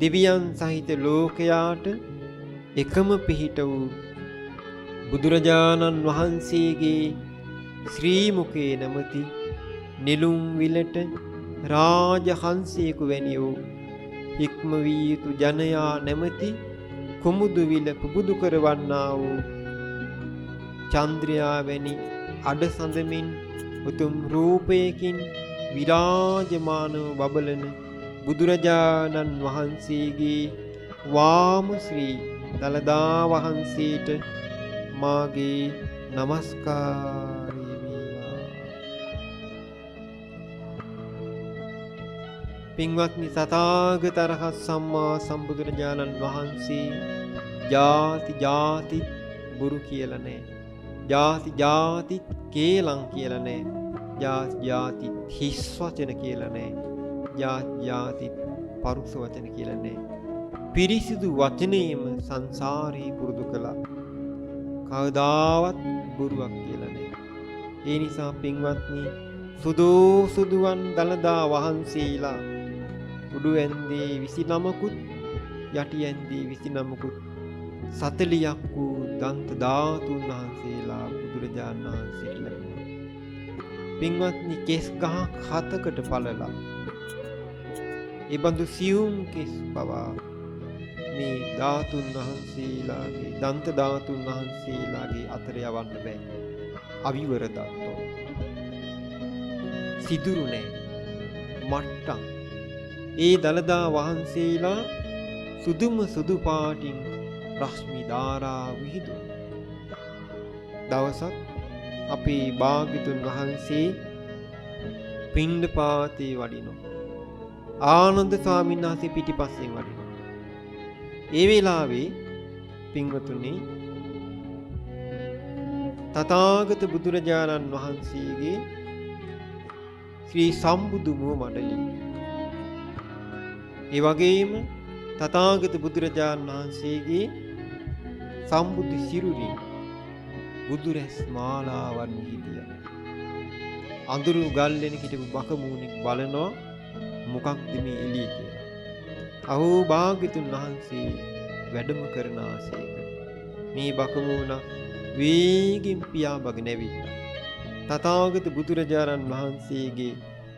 දෙවියන් සහිත ලෝකයාට එකම පිහිට වූ බුදුරජාණන් වහන්සේගේ ශ්‍රී මුඛයේ නැමැති නිලුම් විලට රාජහංසයෙකු වැනි වූ හික්ම විය යුතු ජනයා නැමැති කුමුදු විල පුබුදු කරවන්නා වූ චන්ද්‍රයා වැනි අඩසඳමින් උතුම් රූපයකින් විරාජමානව බබලන බුදුරජාණන් වහන්සේගේ වාම ශ්‍රී දළදා වහන්සේට මාගේ නමස්කාරය වේවා. පින්වත්නි, තථාගත අරහත් සම්මා සම්බුදුරජාණන් වහන්සේ ජාති ජාති බුරු කියලා නෑ. ජාති ජාති කේලම් කියලා නෑ. ජාති ජාති හිස් වචන කියලා නෑ. ජාති ජාති පරුෂ වචන කියලා නෑ. පිරිසිදු වචනේම සංසාරේ පුරුදු කළා. කවදාවත් බොරුවක් කියලා නෑ. ඒ නිසා පින්වත්නි, සුදුවන් දළදා වහන්සේලා උඩු ඇන්දේ 29කුත් යටි ඇන්දේ 29කුත් 40ක් වූ දන්ත ධාතුන් වහන්සේලා බුදුරජාණන් වහන්සේට ලැබුණා. පින්වත්නි, කෙස් ගහක් 7කට පළලා ඒ බඳු සියුම් කෙස් පවා මේ ධාතුන් වහන්සේලාගේ දන්ත ධාතුන් වහන්සේලාගේ අතර යවන්න බෑ. අවිවර දත්තෝ සිදුරු නෑ, මට්ටම්. ඒ දළදා වහන්සේලා සුදුම සුදු පාටින් රශ්මි ධාරා විහිදුන දවසක් අපේ භාග්‍යතුන් වහන්සේ පිණ්ඩපාතේ වඩිනවා. ආනන්ද ස්වාමීන් වහන්සේ පිටිපස්සෙන් වඩිනවා. ඒ වෙලාවේ පින්වතුනි, තථාගත බුදුරජාණන් වහන්සේගේ ශ්‍රී සම්බුදු මුව මඩලිය, ඒ වගේම තථාගත බුදුරජාණන් වහන්සේගේ සම්බුදු සිරුරින් බුදුරැස් මාලාවන් විහිදියා. අඳුරු ගල්ලෙන හිටපු බකමූණෙක් බලනවා මොකක්ද මේ එළිය කියලා. අහෝ භාග්‍යතුන් වහන්සේ වැඩම කරන ආසේක. මේ බකමූණ වේගින් පියාඹගෙන ඇවිත්තා. තථාගත බුදුරජාණන් වහන්සේගේ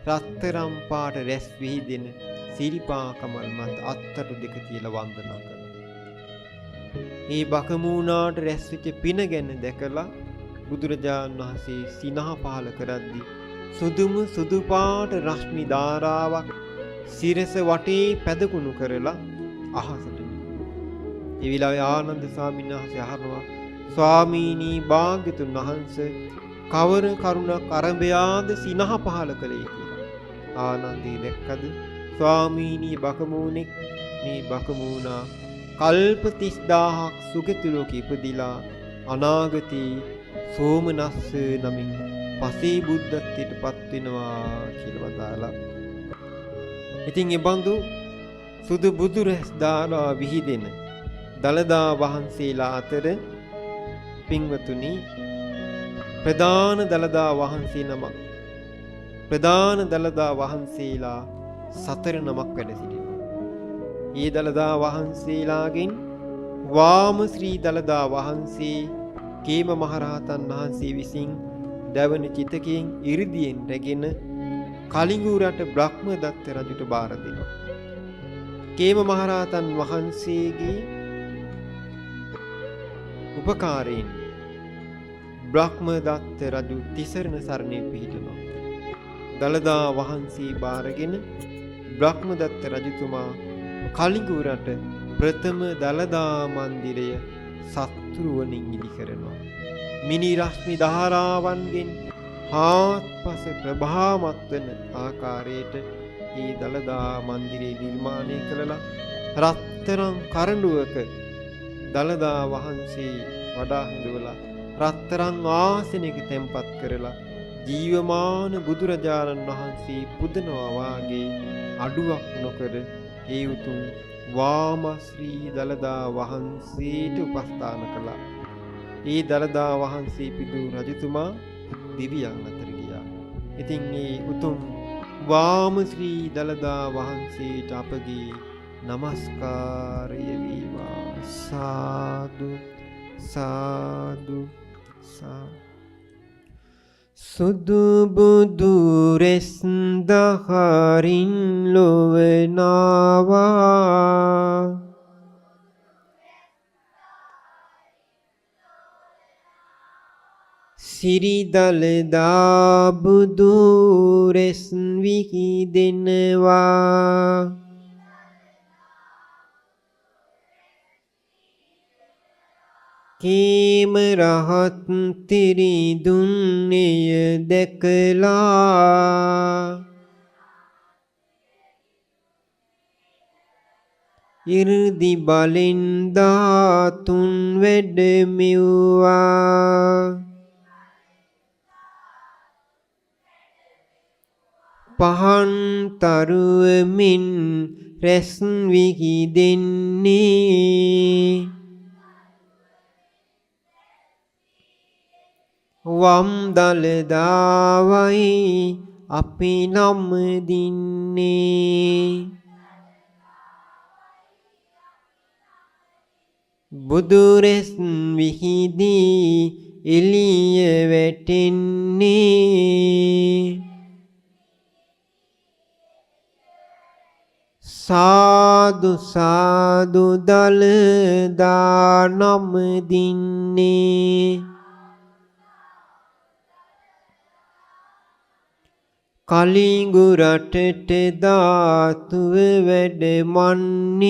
රත්තරම් පාට රැස් විහිදෙන සිරිපා කමල් මත අත්තටු දෙක තියලා වන්දනා කළා. මේ බකමූණාට රැස් වෙච්ච පින ගැන දැකලා බුදුරජාණන් වහන්සේ සිනහ පහල කරද්දී සුදුම සුදු පාට රශ්මි ධාරාවක් සිරස වටේ පැදකුණු කරලා අහසට. ඒ විලාවේ ආනන්ද ස්වාමීන් වහන්සේ අහනවා, ස්වාමීනි භාග්‍යතුන් වහන්සේ කවර කරුණක් අරඹයාද සිනහ පහල කළේ කියලා. ආනන්දී දැක්කද ස්වාමීනි බකමූණෙක්, මේ බකමූණා කල්ප 30000ක් සුගති ලෝකෙ ඉපදිලා අනාගතේ සෝමනස්ස නමින් පසේ බුද්ධත්වයට පත් වෙනවා කියලා වදාලා. ඉතින් ඒ බඳු සුදු බුදු රැස් දාලා විහිදෙන දළදා වහන්සේලා අතර පින්වතුනි, ප්‍රධාන දළදා වහන්සේ නමක්, ප්‍රධාන දළදා වහන්සේලා 4 නමක් වැඩ සිටිනවා. ඒ දළදා වහන්සේලාගෙන් වාම ශ්‍රී දළදා වහන්සේ කේම මහරහතන් වහන්සේ විසින් දවන චිතකයෙන් 이르දියෙන් රැගෙන කලිඟු රට බ්‍රහ්මදත්ත රජුට බාර දෙනවා. කේම මහරහතන් වහන්සේගේ උපකාරයෙන් බ්‍රහ්මදත්ත රජු තිසරණ සරණේ පිහිටනවා. දළදා වහන්සේ බාරගෙන බ්‍රහ්මදත්ත රජතුමා කලිඟු රට ප්‍රථම දළදා මන්දිරය සත්‍රුවණින් ඉදි කරනවා. මිනි රශ්මි ධාරාවන්ගෙන් හාත්පස ප්‍රභාමත් වෙන ආකාරයට මේ දළදා මන්දිරය නිර්මාණය කළලා රත්තරන් කරඬුවක දළදා වහන්සේ වඩා හිඳවලා රත්තරන් ආසනයක තැන්පත් කරලා ජීවමාන බුදුරජාණන් වහන්සේ පුදනවා වාගේ අඩුවක් නොකර ඒ උතුම් වාමශ්‍රී දළදා වහන්සේට උපස්ථාන කළා. ඒ දළදා වහන්සේ පිදු රජතුමා දිව්‍යයන් අතර ගියා. ඉතින් මේ උතුම් වාමශ්‍රී දළදා වහන්සේට අපගේ නමස්කාරය වේවා. සාදු සාදු සාදු. සුදු බුදු රෙස් දහරින් ලොවනාවා සිරිදලදා බුදු රෙස් විහිදෙනවා කේම රහත් තිරිදුන්නේය දැකලා ඉර්දි බලෙන් ධාතුන් වැඩමෙව්වා පහන් තරුවමින් රැස් විහිදෙන්නේ වම් දළදාවයි අපි නම් දින්නේ බුදුරෙස් විහිදී එළිය වැටෙන්නේ සාදු සාදු දළදා නම් දින්නේ කලිඟු රටට ධාතුව වැඩමන්නේ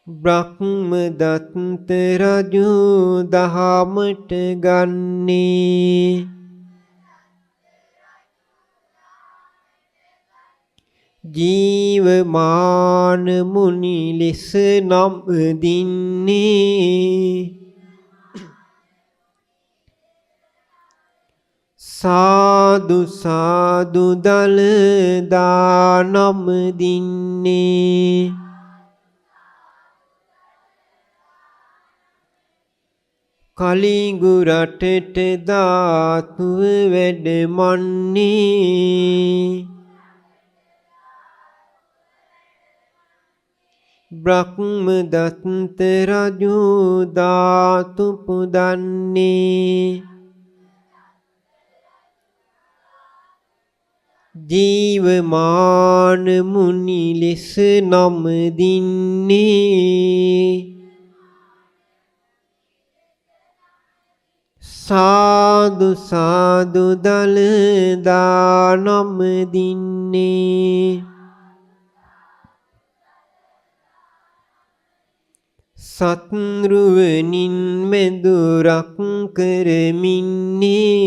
බ්‍රහ්ම දත්ත රජු දහමට ගන්නේ ජීවමාන මුනි ලෙස නම් දින්නේ සාදු සාදු දළදා නම් දින්නේ කලිඟු රටට ධාතුව වැඩමන්නේ බ්‍රහ්ම දත්ත රජු ධාතු පුදන්නේ ජීවමාන මුනි ලෙස නම් දින්නේ සාදු සාදු දළදා නම් දින්නේ සත්රුවනින් මෙදුරක් කරමින්නේ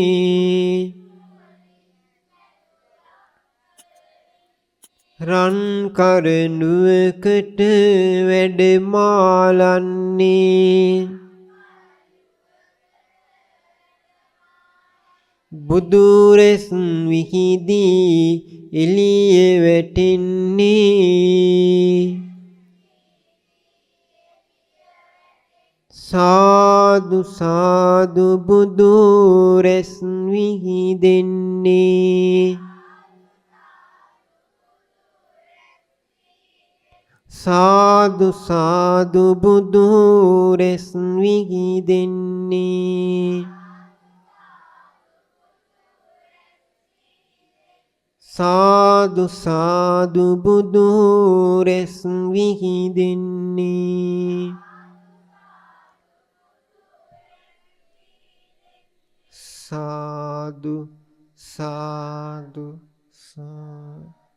රන් කරඬුවකට වැඩමාලන්නේ බුදුරෙස් විහිදී එළිය වැටෙන්නේ සාදු සාදු බුදුරෙස් විහිදෙන්නේ සාදු සාදු බුදුරෙස් විහිදෙන්නේ සාදු සාදු බුදුරෙස් විහිදෙන්නේ සාදු සාදු සාදු